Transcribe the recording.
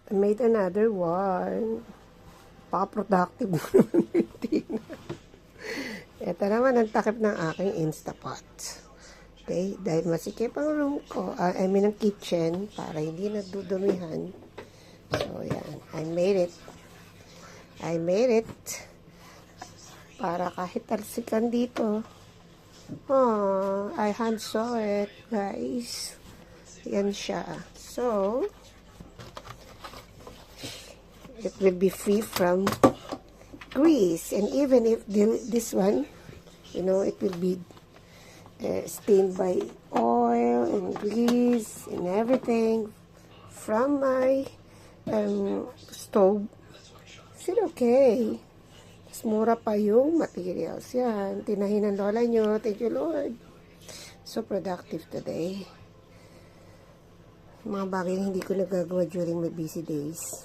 I made another one. Productive mo naman, hindi na. Ito naman ang takip ng aking Instapot. Okay, dahil masikip ang room ko, I mean ang kitchen, para hindi nadudumihan. So, yan. I made it. Para kahit talsikan dito. Oh, I hand saw it, guys. Yan siya. So, it will be free from grease. And even if this one, you know, it will be stained by oil and grease and everything from my stove, still okay. Mas mura pa yung materials. Yan. Tinahin ng lola nyo. Thank you, Lord. So productive today. Mga bagay na hindi ko nagagawa during my busy days.